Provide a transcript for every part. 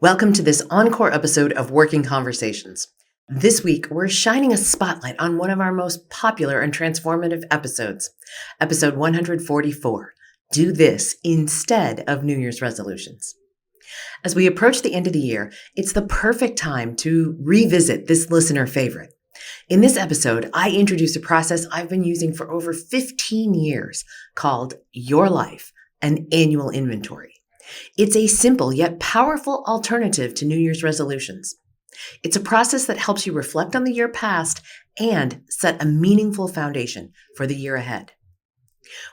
Welcome to this Encore episode of Working Conversations. This week, we're shining a spotlight on one of our most popular and transformative episodes, episode 144, Do This Instead of New Year's Resolutions. As we approach the end of the year, it's the perfect time to revisit this listener favorite. In this episode, I introduce a process I've been using for over 15 years called Your Life, an annual inventory. It's a simple yet powerful alternative to New Year's resolutions. It's a process that helps you reflect on the year past and set a meaningful foundation for the year ahead.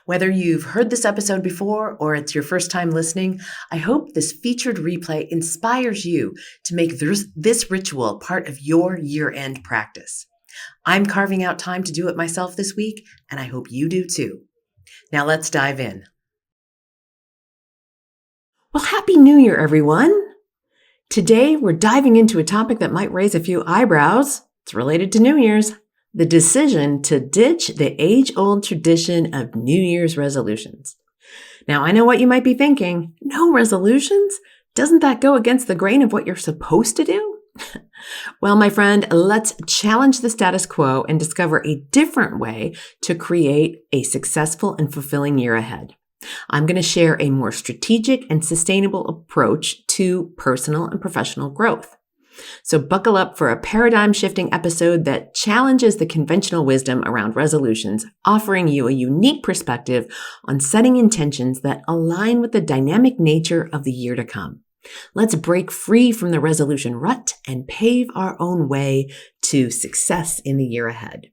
Whether you've heard this episode before or it's your first time listening, I hope this featured replay inspires you to make this ritual part of your year-end practice. I'm carving out time to do it myself this week, and I hope you do too. Now let's dive in. Well, Happy New Year, everyone. Today, we're diving into a topic that might raise a few eyebrows. It's related to New Year's, the decision to ditch the age-old tradition of New Year's resolutions. Now, I know what you might be thinking. No resolutions? Doesn't that go against the grain of what you're supposed to do? Well, my friend, let's challenge the status quo and discover a different way to create a successful and fulfilling year ahead. I'm going to share a more strategic and sustainable approach to personal and professional growth. So buckle up for a paradigm-shifting episode that challenges the conventional wisdom around resolutions, offering you a unique perspective on setting intentions that align with the dynamic nature of the year to come. Let's break free from the resolution rut and pave our own way to success in the year ahead.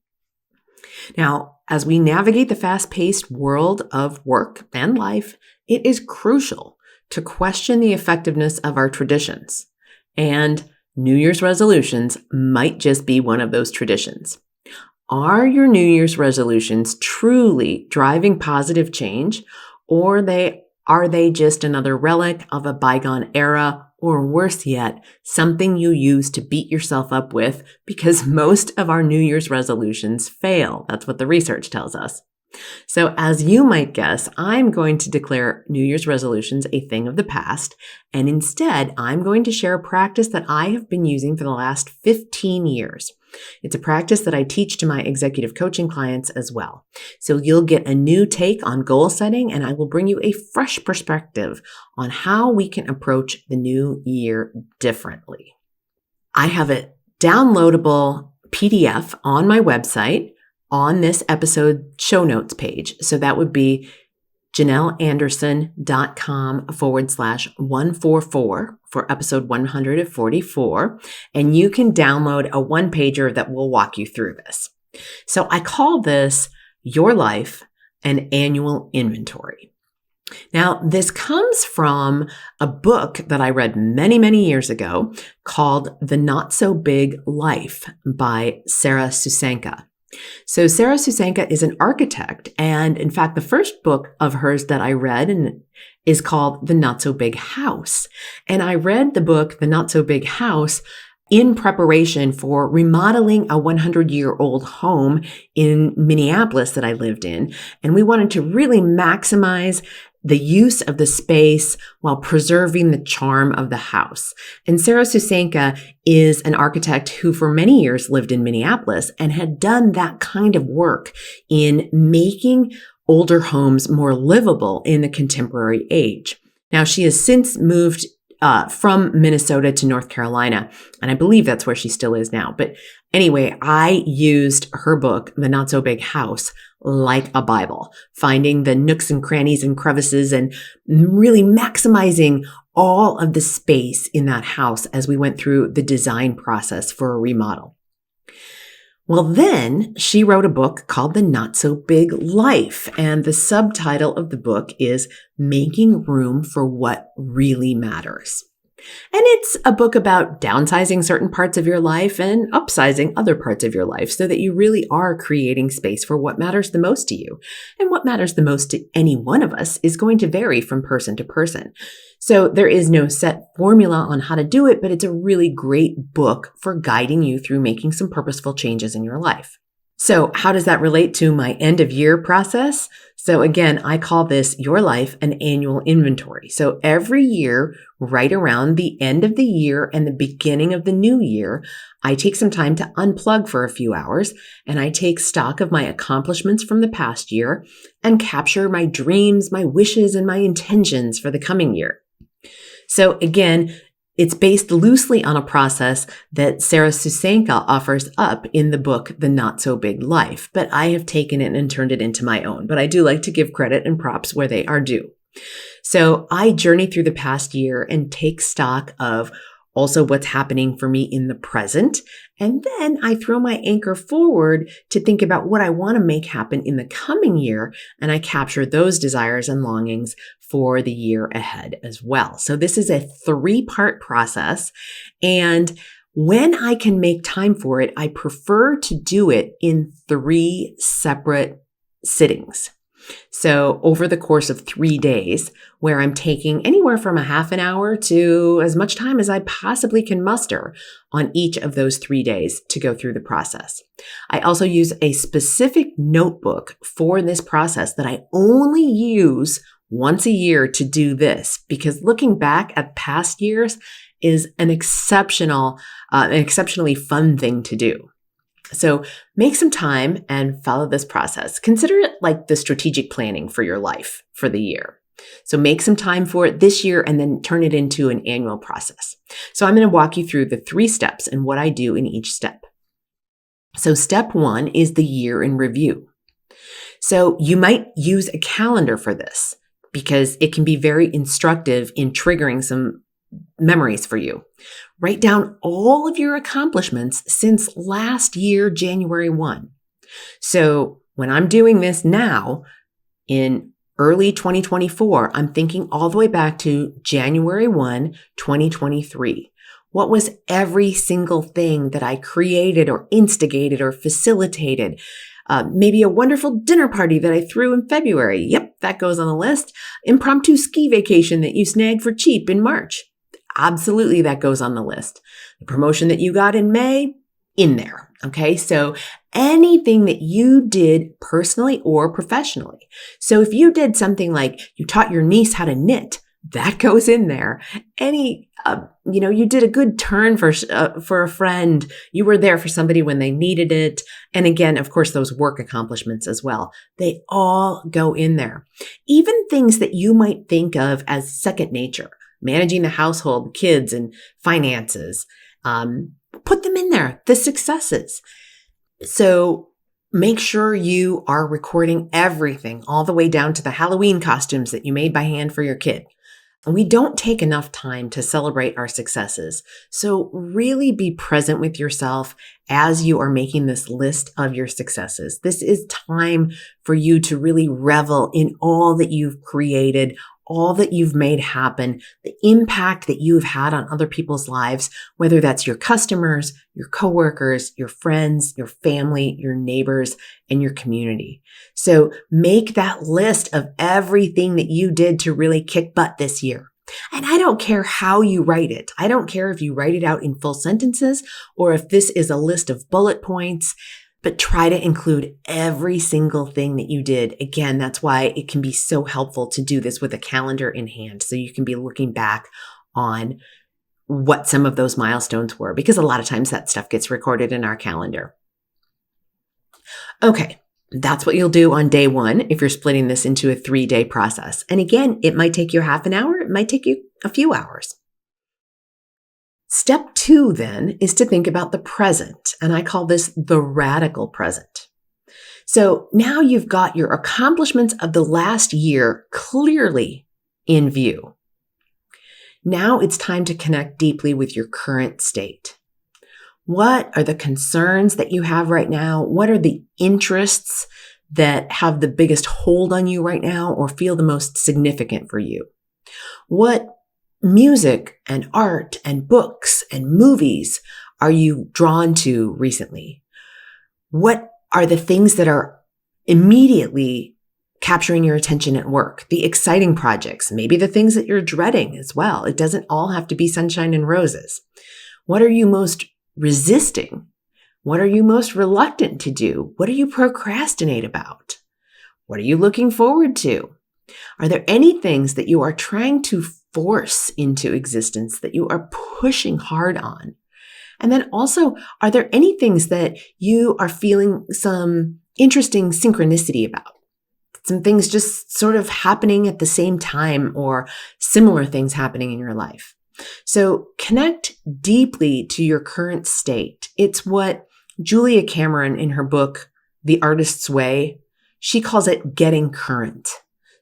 Now, as we navigate the fast-paced world of work and life, it is crucial to question the effectiveness of our traditions. And New Year's resolutions might just be one of those traditions. Are your New Year's resolutions truly driving positive change, or are they just another relic of a bygone era, or worse yet, something you use to beat yourself up with because most of our New Year's resolutions fail? That's what the research tells us. So as you might guess, I'm going to declare New Year's resolutions a thing of the past, and instead, I'm going to share a practice that I have been using for the last 15 years. It's a practice that I teach to my executive coaching clients as well. So you'll get a new take on goal setting, and I will bring you a fresh perspective on how we can approach the new year differently. I have a downloadable PDF on my website on this episode show notes page. So that would be janelanderson.com/144 for episode 144. And you can download a one-pager that will walk you through this. So I call this Your Life, an Annual Inventory. Now, this comes from a book that I read many, many years ago called The Not So Big Life by Sarah Susanka. So Sarah Susanka is an architect, and in fact, the first book of hers that I read is called The Not So Big House. And I read the book, The Not So Big House, in preparation for remodeling a 100-year-old home in Minneapolis that I lived in. And we wanted to really maximize the use of the space while preserving the charm of the house. And Sarah Susanka is an architect who for many years lived in Minneapolis and had done that kind of work in making older homes more livable in the contemporary age. Now, she has since moved from Minnesota to North Carolina, and I believe that's where she still is now. But anyway, I used her book, The Not So Big House, like a Bible, finding the nooks and crannies and crevices and really maximizing all of the space in that house as we went through the design process for a remodel. Well, then she wrote a book called The Not So Big Life, and the subtitle of the book is Making Room for What Really Matters. And it's a book about downsizing certain parts of your life and upsizing other parts of your life so that you really are creating space for what matters the most to you. And what matters the most to any one of us is going to vary from person to person. So there is no set formula on how to do it, but it's a really great book for guiding you through making some purposeful changes in your life. So how does that relate to my end of year process? So again, I call this your life an annual inventory. So every year, right around the end of the year and the beginning of the new year, I take some time to unplug for a few hours and I take stock of my accomplishments from the past year and capture my dreams, my wishes, and my intentions for the coming year. So again, it's based loosely on a process that Sarah Susanka offers up in the book, The Not So Big Life, but I have taken it and turned it into my own. But I do like to give credit and props where they are due. So I journey through the past year and take stock of also what's happening for me in the present. And then I throw my anchor forward to think about what I want to make happen in the coming year. And I capture those desires and longings for the year ahead as well. So this is a 3-part process. And when I can make time for it, I prefer to do it in 3 separate sittings. So over the course of 3 days, where I'm taking anywhere from a half an hour to as much time as I possibly can muster on each of those 3 days to go through the process. I also use a specific notebook for this process that I only use once a year to do this, because looking back at past years is an exceptionally fun thing to do. So make some time and follow this process. Consider it like the strategic planning for your life for the year. So make some time for it this year and then turn it into an annual process. So I'm going to walk you through the 3 steps and what I do in each step. So step 1 is the year in review. So you might use a calendar for this because it can be very instructive in triggering some memories for you. Write down all of your accomplishments since last year, January 1. So when I'm doing this now in early 2024, I'm thinking all the way back to January 1, 2023. What was every single thing that I created or instigated or facilitated? Maybe a wonderful dinner party that I threw in February. Yep, that goes on the list. Impromptu ski vacation that you snagged for cheap in March. Absolutely, that goes on the list. The promotion that you got in May, in there. Okay, so anything that you did personally or professionally. So if you did something like you taught your niece how to knit, that goes in there. You did a good turn for a friend. You were there for somebody when they needed it. And again, of course, those work accomplishments as well. They all go in there. Even things that you might think of as second nature. Managing the household, kids, and finances. Put them in there, the successes. So make sure you are recording everything, all the way down to the Halloween costumes that you made by hand for your kid. And we don't take enough time to celebrate our successes. So really be present with yourself as you are making this list of your successes. This is time for you to really revel in all that you've created, all that you've made happen, the impact that you've had on other people's lives, whether that's your customers, your coworkers, your friends, your family, your neighbors, and your community. So make that list of everything that you did to really kick butt this year. And I don't care how you write it. I don't care if you write it out in full sentences or if this is a list of bullet points. But try to include every single thing that you did. Again, that's why it can be so helpful to do this with a calendar in hand. So you can be looking back on what some of those milestones were, because a lot of times that stuff gets recorded in our calendar. Okay, that's what you'll do on day 1 if you're splitting this into a 3-day process. And again, it might take you half an hour. It might take you a few hours. Step 2 then is to think about the present, and I call this the radical present. So now you've got your accomplishments of the last year clearly in view. Now it's time to connect deeply with your current state. What are the concerns that you have right now? What are the interests that have the biggest hold on you right now or feel the most significant for you? What music and art and books and movies are you drawn to recently? What are the things that are immediately capturing your attention at work? The exciting projects, maybe the things that you're dreading as well. It doesn't all have to be sunshine and roses. What are you most resisting What are you most reluctant to do? What do you procrastinate about? What are you looking forward to? Are there any things that you are trying to force into existence that you are pushing hard on? And then also, are there any things that you are feeling some interesting synchronicity about? Some things just sort of happening at the same time or similar things happening in your life. So connect deeply to your current state. It's what Julia Cameron in her book, The Artist's Way, she calls it getting current.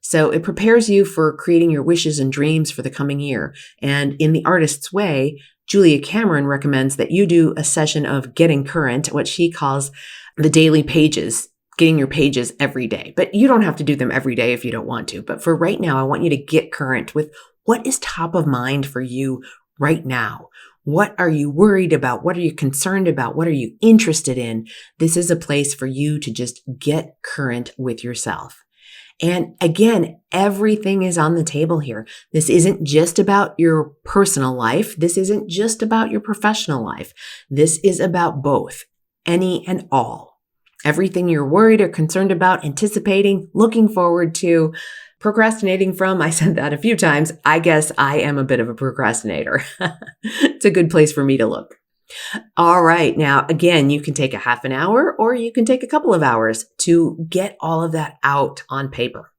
So it prepares you for creating your wishes and dreams for the coming year. And in The Artist's Way, Julia Cameron recommends that you do a session of getting current, what she calls the daily pages, getting your pages every day. But you don't have to do them every day if you don't want to. But for right now, I want you to get current with what is top of mind for you right now. What are you worried about? What are you concerned about? What are you interested in? This is a place for you to just get current with yourself. And again, everything is on the table here. This isn't just about your personal life. This isn't just about your professional life. This is about both, any and all. Everything you're worried or concerned about, anticipating, looking forward to, procrastinating from. I said that a few times. I guess I am a bit of a procrastinator. It's a good place for me to look. All right. Now, again, you can take a half an hour or you can take a couple of hours to get all of that out on paper.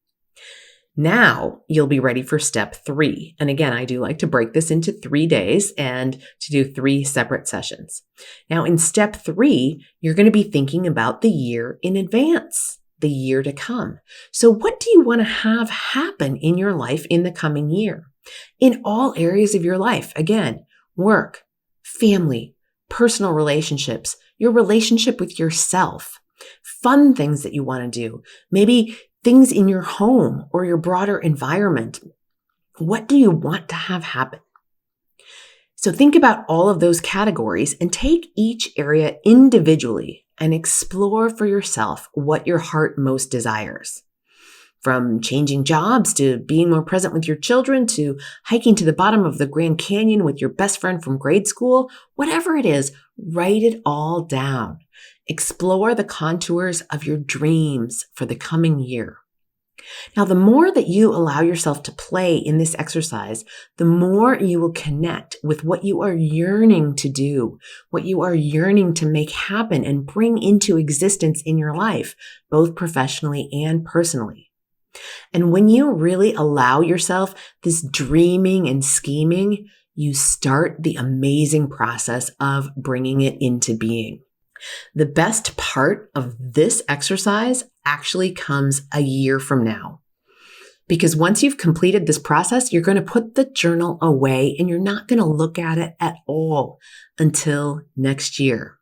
Now you'll be ready for step 3. And again, I do like to break this into 3 days and to do 3 separate sessions. Now in step 3, you're going to be thinking about the year in advance, the year to come. So what do you want to have happen in your life in the coming year? In all areas of your life. Again, work, family, personal relationships, your relationship with yourself, fun things that you want to do, maybe things in your home or your broader environment. What do you want to have happen? So think about all of those categories and take each area individually and explore for yourself what your heart most desires. From changing jobs to being more present with your children to hiking to the bottom of the Grand Canyon with your best friend from grade school, whatever it is, write it all down. Explore the contours of your dreams for the coming year. Now, the more that you allow yourself to play in this exercise, the more you will connect with what you are yearning to do, what you are yearning to make happen and bring into existence in your life, both professionally and personally. And when you really allow yourself this dreaming and scheming, you start the amazing process of bringing it into being. The best part of this exercise actually comes a year from now. Because once you've completed this process, you're going to put the journal away and you're not going to look at it at all until next year.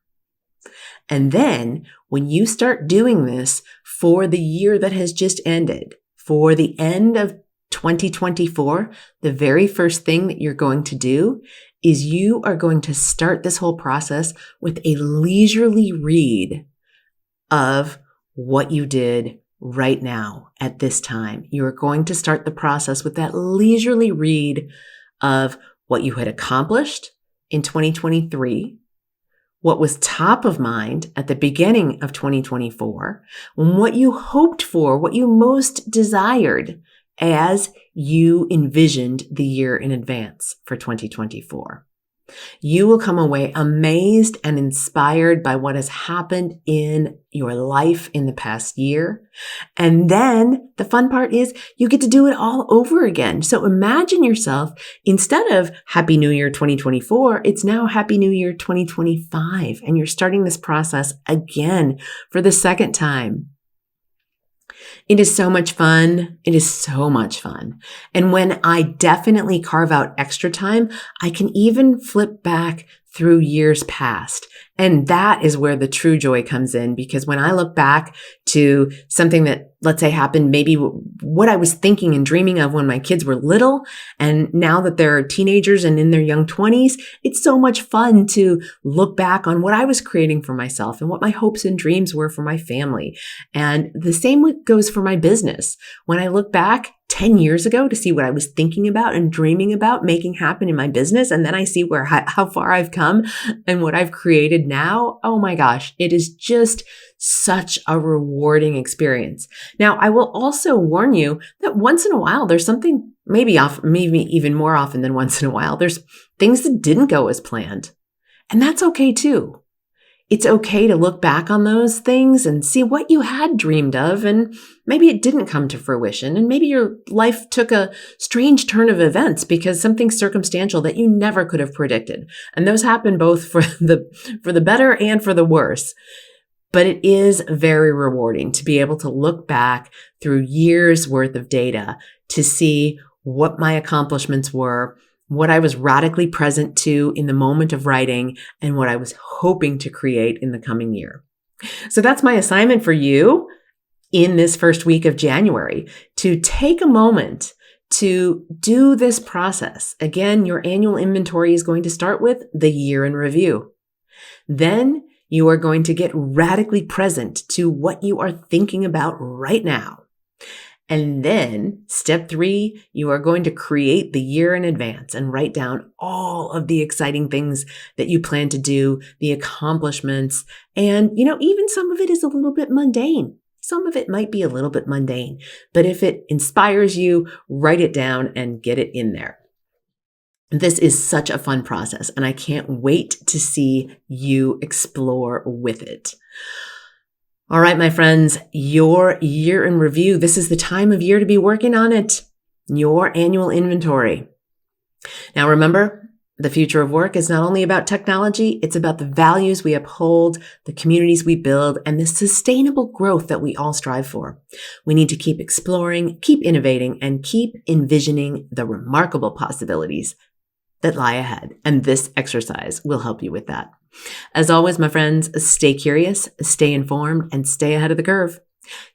And then when you start doing this for the year that has just ended, for the end of 2024, the very first thing that you're going to do is you are going to start this whole process with a leisurely read of what you did right now at this time. You're going to start the process with that leisurely read of what you had accomplished in 2023, what was top of mind at the beginning of 2024, what you hoped for, what you most desired as you envisioned the year in advance for 2024. You will come away amazed and inspired by what has happened in your life in the past year. And then the fun part is you get to do it all over again. So imagine yourself, instead of Happy New Year 2024, it's now Happy New Year 2025. And you're starting this process again for the second time. It is so much fun. It is so much fun. And when I definitely carve out extra time, I can even flip back through years past. And that is where the true joy comes in, because when I look back to something that, let's say, happened, maybe what I was thinking and dreaming of when my kids were little, and now that they're teenagers and in their young 20s, it's so much fun to look back on what I was creating for myself and what my hopes and dreams were for my family. And the same goes for my business. When I look back 10 years ago to see what I was thinking about and dreaming about making happen in my business. And then I see how far I've come and what I've created now. Oh my gosh, it is just such a rewarding experience. Now, I will also warn you that once in a while, there's something maybe even more often than once in a while, there's things that didn't go as planned. And that's okay too. It's okay to look back on those things and see what you had dreamed of, and maybe it didn't come to fruition, and maybe your life took a strange turn of events because something circumstantial that you never could have predicted. And those happen both for the better and for the worse. But it is very rewarding to be able to look back through years worth of data to see what my accomplishments were, what I was radically present to in the moment of writing, and what I was hoping to create in the coming year. So that's my assignment for you in this first week of January, to take a moment to do this process. Again, your annual inventory is going to start with the year in review. Then you are going to get radically present to what you are thinking about right now. And then step 3, you are going to create the year in advance and write down all of the exciting things that you plan to do, the accomplishments, and, even some of it is a little bit mundane. Some of it might be a little bit mundane, but if it inspires you, write it down and get it in there. This is such a fun process, and I can't wait to see you explore with it. All right, my friends, your year in review. This is the time of year to be working on it. Your annual inventory. Now, remember, the future of work is not only about technology, it's about the values we uphold, the communities we build, and the sustainable growth that we all strive for. We need to keep exploring, keep innovating, and keep envisioning the remarkable possibilities that lie ahead. And this exercise will help you with that. As always, my friends, stay curious, stay informed, and stay ahead of the curve.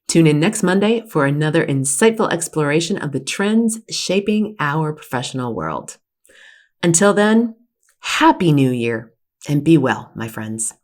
Tune in next Monday for another insightful exploration of the trends shaping our professional world. Until then, Happy New Year, and be well, my friends.